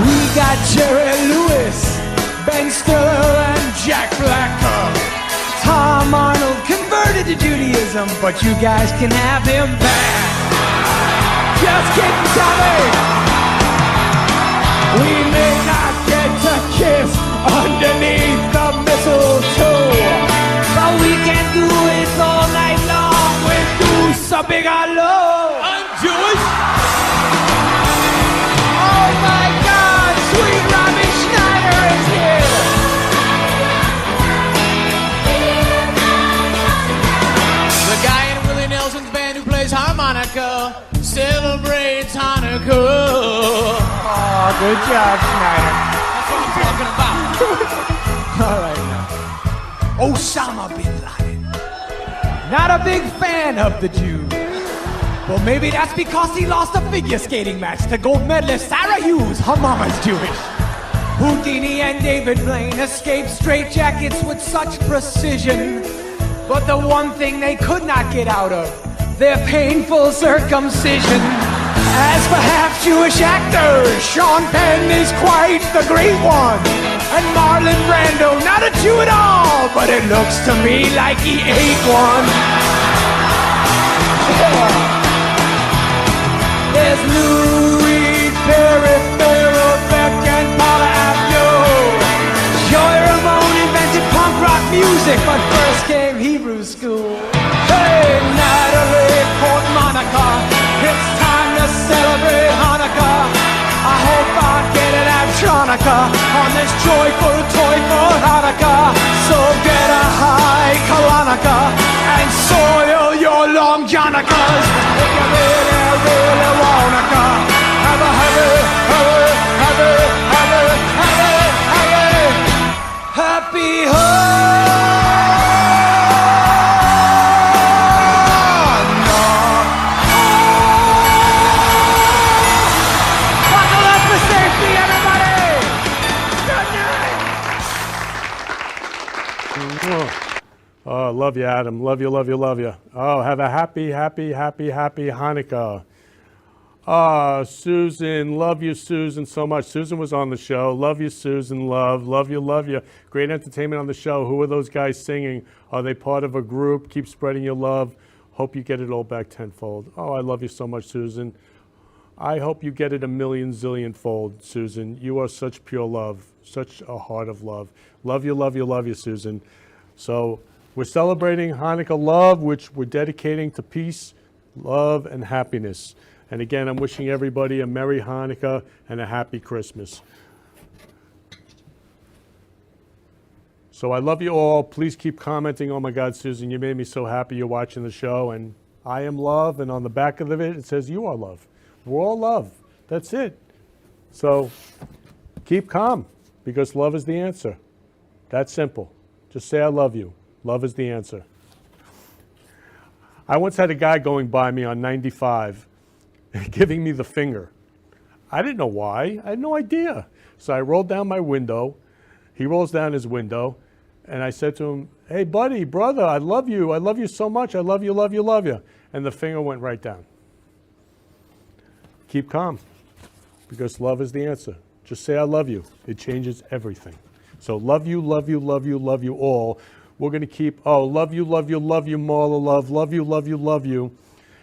We got Jerry Lewis, Ben Stiller, and Jack Blacker. Tom Arnold converted to Judaism, but you guys can have him back. Just kidding, Tommy. We may not get to kiss underneath the mistletoe, but we can do it all night long with Goose a big hello. I'm Jewish. Oh my God, sweet Robbie Schneider is here. The guy in Willie Nelson's band who plays harmonica celebrates Hanukkah. Oh, good job, Schneider. That's what I'm talking about. All right now. Osama bin Laden. Not a big fan of the Jews. Well, maybe that's because he lost a figure skating match to gold medalist Sarah Hughes. Her mama's Jewish. Houdini and David Blaine escaped straitjackets with such precision. But the one thing they could not get out of, their painful circumcision. As for half-Jewish actors, Sean Penn is quite the great one. And Marlon Brando, not a Jew at all, but it looks to me like he ate one. There's Louis Perry, Farrell, Beck, and Paula Abdul. Joey Ramone invented punk rock music, but first came Hebrew school. Hey, Natalie Portmonica, it's time to celebrate Hanukkah. I hope I get an Abtronica on this joyful, toyful Hanukkah. So get a high Kalanika and soil your long Jonicas. If you really wanna have a happy Love you, Adam. Love you, love you, love you. Oh, have a happy, happy, happy, happy Hanukkah. Susan, love you, Susan, so much. Susan was on the show. Love you, Susan, love you, love you. Great entertainment on the show. Who are those guys singing? Are they part of a group? Keep spreading your love. Hope you get it all back tenfold. Oh, I love you so much, Susan. I hope you get it a million zillion fold, Susan. You are such pure love, such a heart of love. Love you, love you, love you, Susan. So we're celebrating Hanukkah love, which we're dedicating to peace, love, and happiness. And again, I'm wishing everybody a Merry Hanukkah and a Happy Christmas. So I love you all. Please keep commenting. Oh my God, Susan, you made me so happy you're watching the show. And I am love. And on the back of it, it says you are love. We're all love. That's it. So keep calm, because love is the answer. That's simple. Just say I love you. Love is the answer. I once had a guy going by me on 95 giving me the finger. I didn't know why. I had no idea. So I rolled down my window. He rolls down his window, and I said to him, hey, buddy, brother, I love you. I love you so much. I love you, love you, love you. And the finger went right down. Keep calm, because love is the answer. Just say I love you. It changes everything. So love you, love you, love you, love you all. We're going to keep, love you, love you, love you, Marla love you, love you, love you.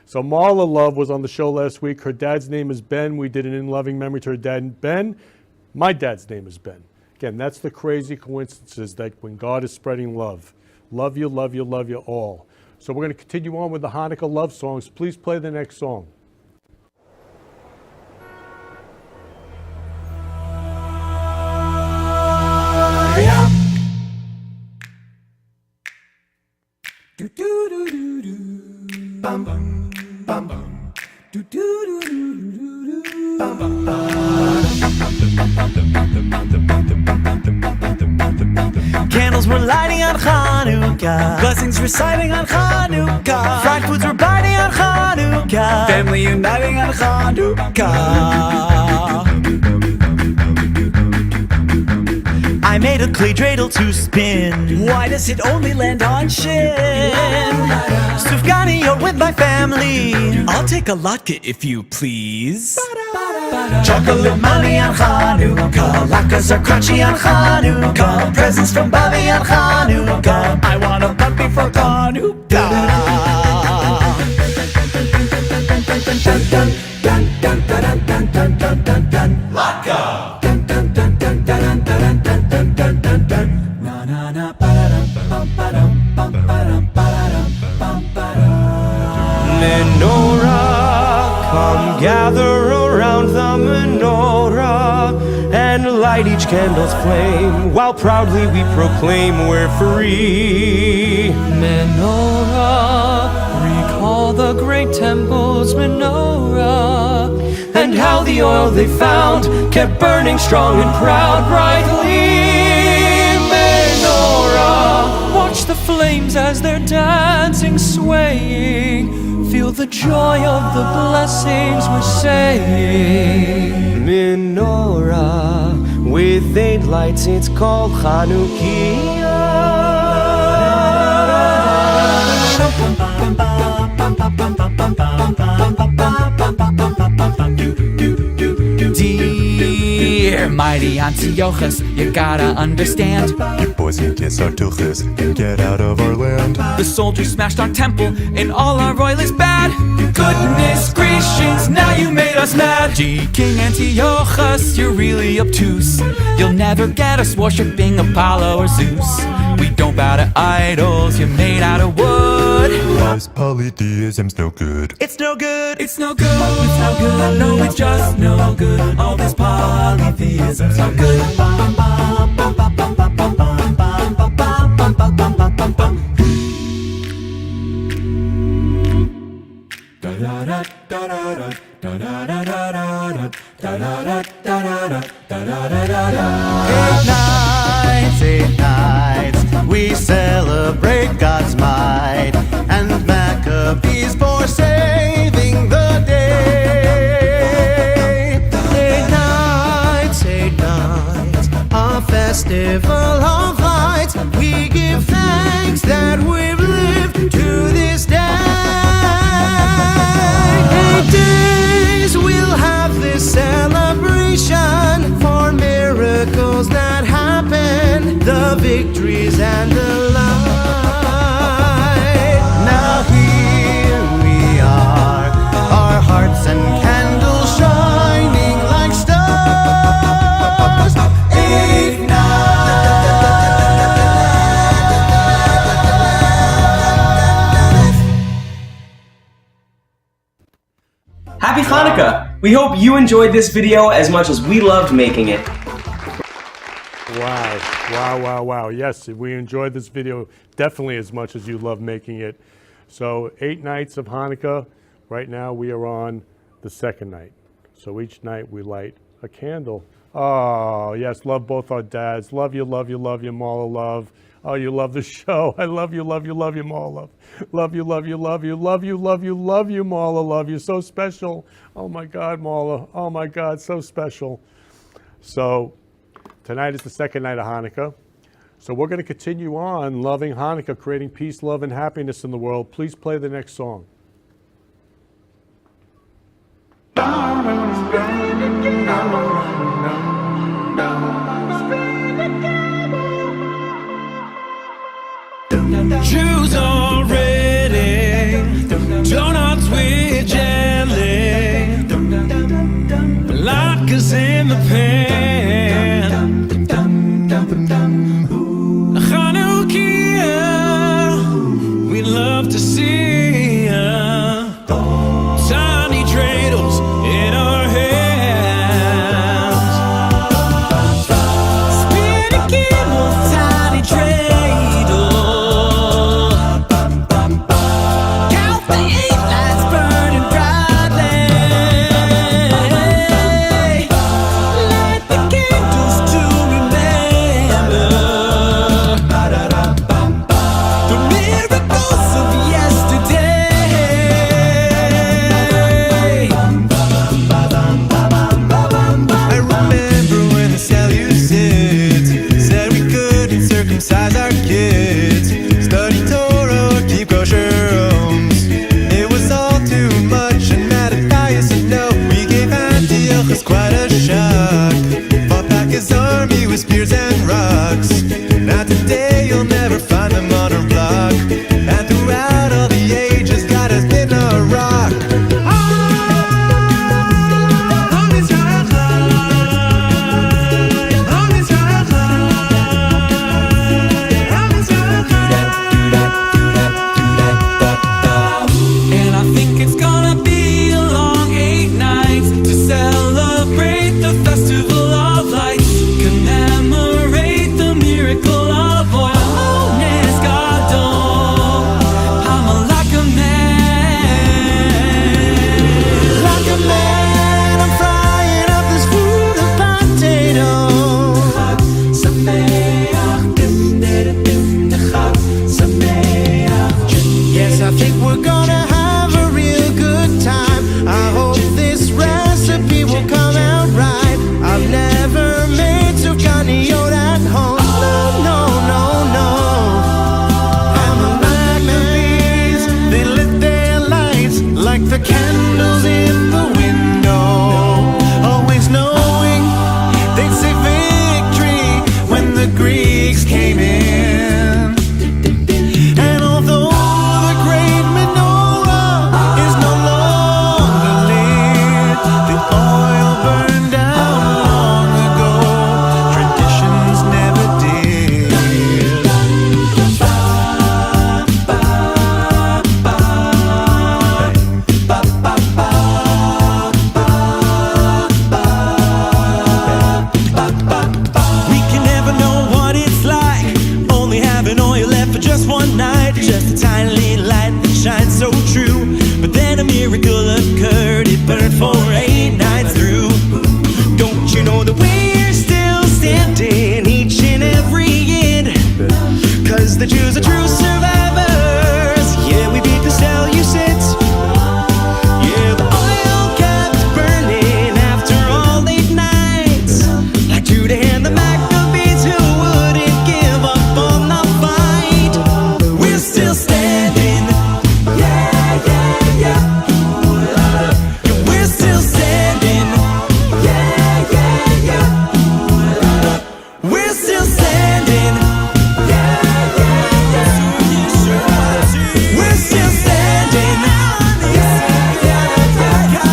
So Marla Love was on the show last week. Her dad's name is Ben. We did an in loving memory to her dad, Ben. My dad's name is Ben. Again, that's the crazy coincidences that when God is spreading love. Love you, love you, love you all. So we're going to continue on with the Hanukkah love songs. Please play the next song. Bum bum bum bum. Do do do do do do. Bum bum bum. Candles were lighting on Hanukkah. Blessings reciting on Hanukkah. Fried foods were biting on Hanukkah. Family uniting on Hanukkah. I made a clay dreidel to spin. Why does it only land on shin? Sufganiyot with my family. I'll take a latke if you please. Chocolate money on Hanukkah. Latkes are crunchy on Hanukkah. Presents from Bobby on Hanukkah. I want a puppy for Hanukkah. Latka. Menorah, come gather around the menorah and light each candle's flame while proudly we proclaim we're free. Menorah, recall the great temple's menorah and how the oil they found kept burning strong and proud brightly. Menorah, watch the flames as they're dancing, swaying. Feel the joy of the blessings we're saying. Menorah, with 8 lights, it's called Hanukkah. Dear mighty Antiochus, you gotta understand. You boys need to get our tuchus and get out of our land. The soldiers smashed our temple and all our oil is bad. Goodness gracious, now you made us mad. Gee, King Antiochus, you're really obtuse. You'll never get us worshipping Apollo or Zeus. We don't bow to idols, you're made out of wood. This polytheism's no good. It's no good, it's no good, it's no good. No, it's just no good. All this polytheism's no good. Bum, bum, bum, bum, bum, bum, bum, bum, bum, bum, bum, bum, bum, bum, bum, bum. Da da da da da da da da da da da da da da. 8 nights, we celebrate God's might and Maccabees for saving the day. 8 nights, a festival of lights. We give thanks that we've lived to this day. 8 days we Happy Hanukkah! We hope you enjoyed this video as much as we loved making it. Wow, wow, wow, wow. Yes, we enjoyed this video definitely as much as you love making it. So 8 nights of Hanukkah. Right now we are on the second night. So each night we light a candle. Oh, yes, love both our dads. Love you, love you, love you, Marla, love. Oh, you love the show. I love you, love you, love you, Marla, love. Love you, love you, love you, love you, love you, love you, Marla, love you. So special. Oh my God, Marla. Oh my God, so special. So tonight is the second night of Hanukkah. So we're going to continue on loving Hanukkah, creating peace, love, and happiness in the world. Please play the next song. Jews are ready, donuts with jelly, latkes in the pan. Hanukkah, we love to see ya. Tiny dreidels in our hands. Spin a camel, tiny dreidel. Count the 8 lights burning brightly. Light the candles to remember the miracles of yesterday. I remember when the Seleucids said we couldn't circumcise our kids, study Torah or keep kosher homes. It was all too much, and Mattathias said no. We gave Antiochus quite a shock. Fought back his army with spears and rocks. Now today you'll never find them on our block. And throughout all the ages, God has been a rock. And I think it's gonna be a long 8 nights to celebrate the festival of lights, commemorate the miracle of oil. Honest God, I'm like a man, like a man. I'm frying up this food and potato. Yes, I think we're gonna have a real good time. I hope this recipe will come out right. I've never made zucchini at home. No, no, no, no. I'm like the bees, they lit their lights like the candles in the window. Always knowing they'd say victory when the Greeks came in. And although the great menorah is no longer lit, the oil burned out long ago. Traditions never did. We can never know what it's like, only having oil left for just one night. Just a tiny little light that shines so true. But then a miracle occurred, it burned for 8 nights through. Don't you know that we're still standing each and every year? 'Cause the Jews are true survivors. Yeah, we beat the Seleucids. Yeah, the oil kept burning after all 8 nights. Like Judah and the Maccabees who wouldn't give up on the fight. We're still standing. Yeah, yeah, yeah. We're still standing. Yeah, yeah, yeah. We're still standing. Yeah, yeah, yeah. We're still standing. Yeah, yeah, yeah.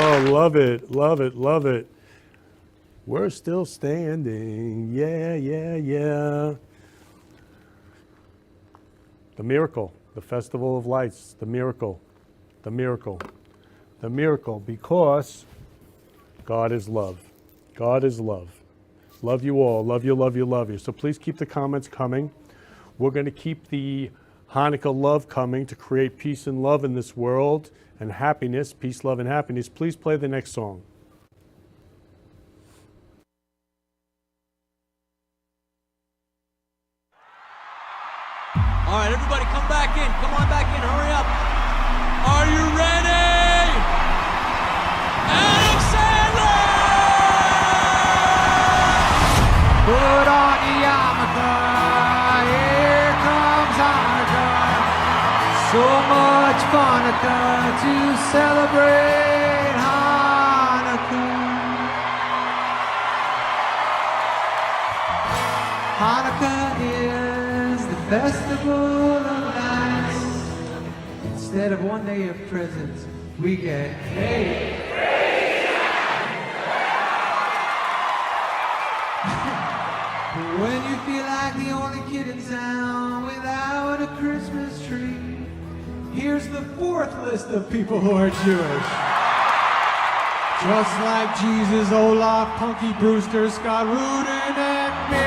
Oh, love it, love it, love it. We're still standing. Yeah, yeah, yeah. The miracle, the festival of lights, the miracle, the miracle, the miracle, because God is love. God is love. Love you all. Love you, love you, love you. So please keep the comments coming. We're going to keep the Hanukkah love coming to create peace and love in this world and happiness, peace, love, and happiness. Please play the next song. All right, everybody come back in. Come on back in. Hurry up. Are you ready? Adam Sandler! Put on the yarmulke. Here comes Hanukkah. So much Hanukkah to celebrate Hanukkah. Hanukkah is the festival of lights. Instead of one day of presents, we get eight. When you feel like the only kid in town without a Christmas tree, here's the fourth list of people who are Jewish. Just like Jesus, Olaf, Punky Brewster, Scott Rudin, and me.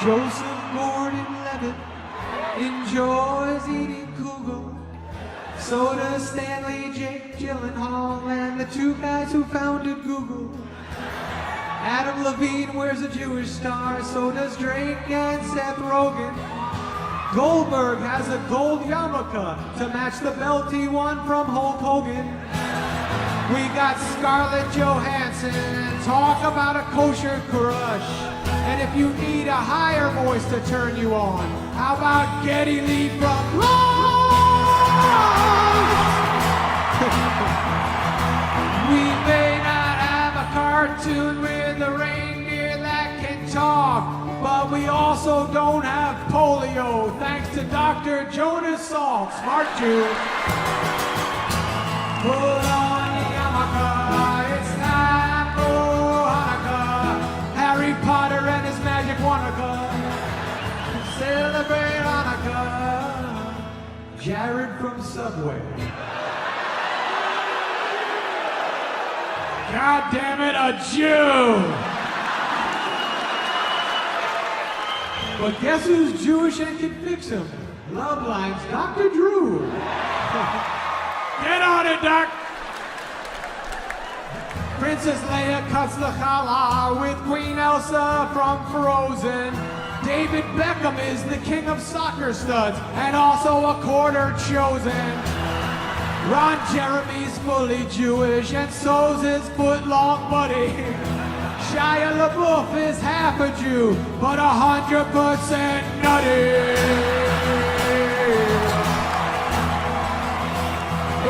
Joseph Gordon-Levitt enjoys eating kugel. So does Stanley Jake Gyllenhaal and the two guys who founded Google. Adam Levine wears a Jewish star, so does Drake and Seth Rogen. Goldberg has a gold yarmulke to match the belt he won from Hulk Hogan. We got Scarlett Johansson, talk about a kosher crush. And if you need a higher voice to turn you on, how about Geddy Lee from We may not have a cartoon with a reindeer that can talk, but we also don't have polio, thanks to Dr. Jonas Salk, smart Jew. Put on the yarmulke, it's time for Hanukkah. Harry Potter and his magic Hanukkah. Celebrate Hanukkah. Jared from Subway. God damn it, a Jew! But guess who's Jewish and can fix him? Love Lines, Dr. Drew. Get on it, Doc! Princess Leia cuts the challah with Queen Elsa from Frozen. David Beckham is the king of soccer studs and also a quarter chosen. Ron Jeremy's fully Jewish and so's his foot-long buddy. Shia LaBeouf is half a Jew, but 100% nutty.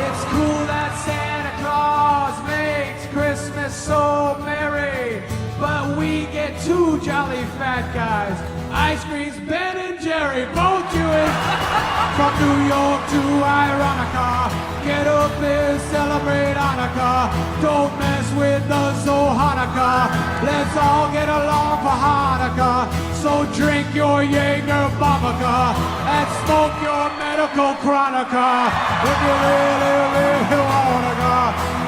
It's cool that Santa Claus makes Christmas so merry, but we get two jolly fat guys. Ice cream's Ben and Jerry, both Jewish. From New York to Ironica, get up there, celebrate Hanukkah. Don't mess with the Hanukkah. Let's all get along for Hanukkah. So drink your Jaeger Bombica and smoke your medical Chronica. If you really, really wanna go,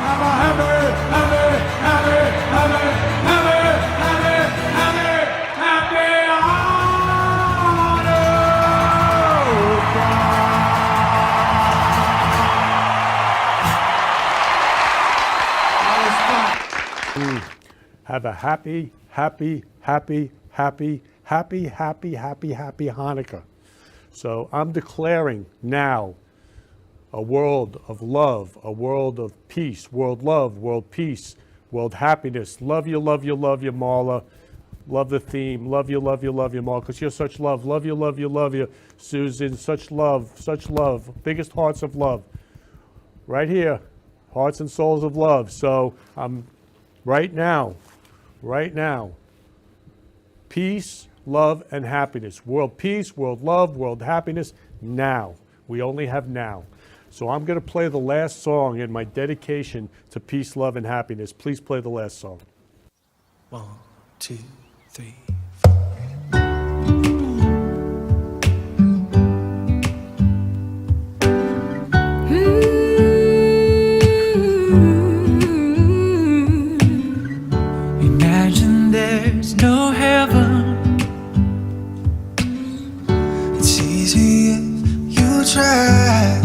have a happy, happy, happy, happy, happy, happy, happy, happy Have a happy, happy, happy, happy, happy, happy, happy, happy Hanukkah. So I'm declaring now a world of love, a world of peace, world love, world peace, world happiness. Love you, love you, love you, Marla. Love the theme. Love you, love you, love you, Marla, because you're such love. Love you, love you, love you, Susan. Such love, such love. Biggest hearts of love. Right here. Hearts and souls of love. So right now, peace, love, and happiness. World peace, world love, world happiness, now. We only have now. So I'm going to play the last song in my dedication to peace, love, and happiness. Please play the last song. 1, 2, 3. Imagine there's no heaven. It's easy if you try.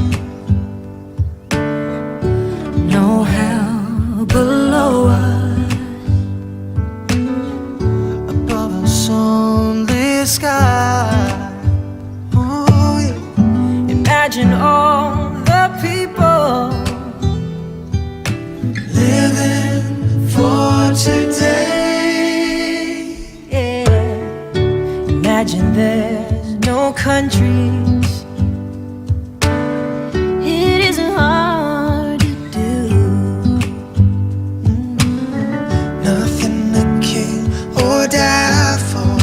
No hell below us, above us only sky. Oh yeah. Imagine all the people living for today. Yeah. Imagine there's no countries. It isn't hard to do. Nothing to kill or die for,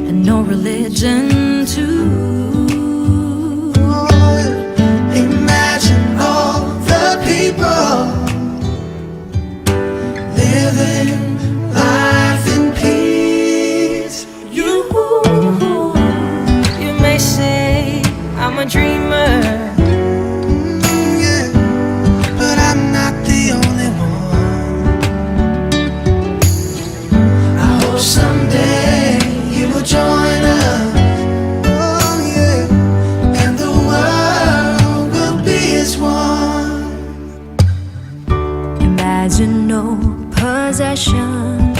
and no religion too. Imagine all the people living life in peace. You may say I'm a dreamer, yeah, but I'm not the only one. I hope someday you will join us. Oh yeah, and the world will be as one. Imagine no possessions.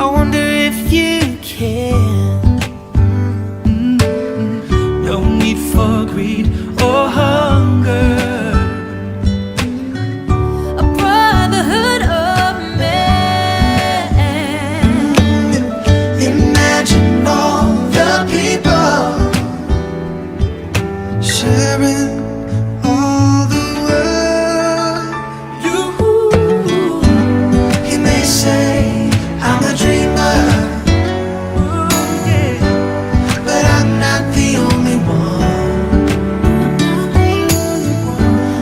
I wonder if you can. No need for greed or hunger. A brotherhood of men. Imagine all the people sharing all the world. You may say I'm a dreamer, but I'm not the only one.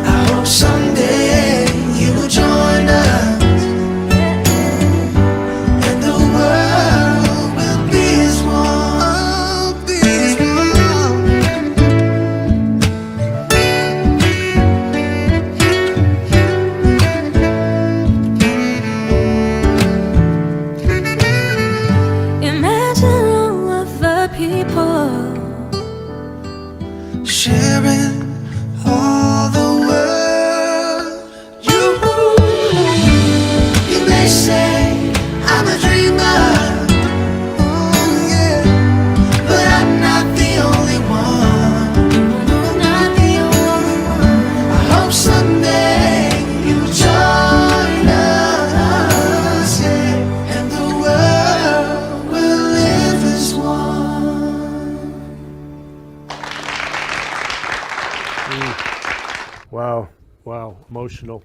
I hope someday you will join us, and the world will be as one. Be as Imagine all of the people sharing all the world. You may say I'm a dreamer, oh yeah, but I'm not the only one. Not the only one. I hope someday you'll join us, yeah, and the world will live as one. Wow, wow, emotional.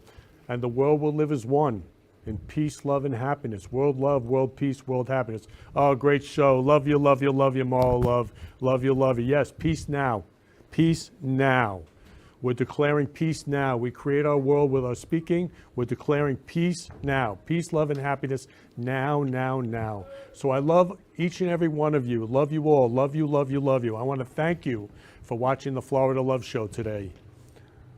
And the world will live as one in peace, love, and happiness. World love, world peace, world happiness. Oh, great show. Love you, love you, love you, Marl. Love you, love you. Yes, peace now. Peace now. We're declaring peace now. We create our world with our speaking. We're declaring peace now. Peace, love, and happiness now, now, now. So I love each and every one of you. Love you all. Love you, love you, love you. I want to thank you for watching the Florida Love Show today.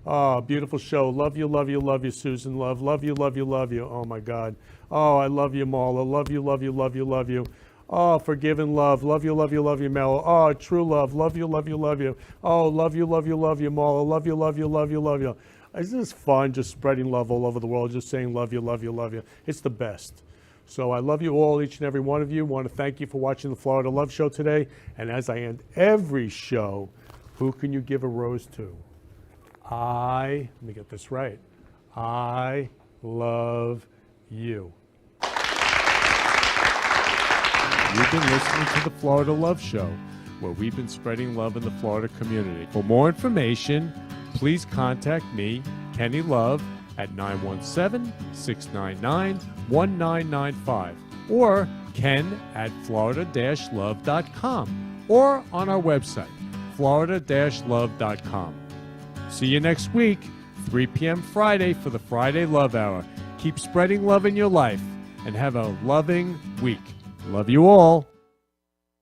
Oh, beautiful show. Love you, love you, love you, Susan. Love you, love you, love you. Oh, my God. Oh, I love you, Marla. Love you, love you, love you, love you. Oh, forgiven love. Love you, love you, love you, Mel. Oh, true love. Love you, love you, love you. Oh, love you, love you, love you, Marla. Love you, love you, love you, love you. Isn't this fun, just spreading love all over the world, just saying love you, love you, love you. It's the best. So I love you all, each and every one of you. Want to thank you for watching the Florida Love Show today. And as I end every show, who can you give a rose to? Let me get this right. I love you. You've been listening to the Florida Love Show, where we've been spreading love in the Florida community. For more information, please contact me, Kenny Love, at 917-699-1995 or ken@florida-love.com or on our website, florida-love.com. See you next week 3 p.m. Friday for the Friday Love Hour. Keep spreading love in your life and have a loving week. Love you all.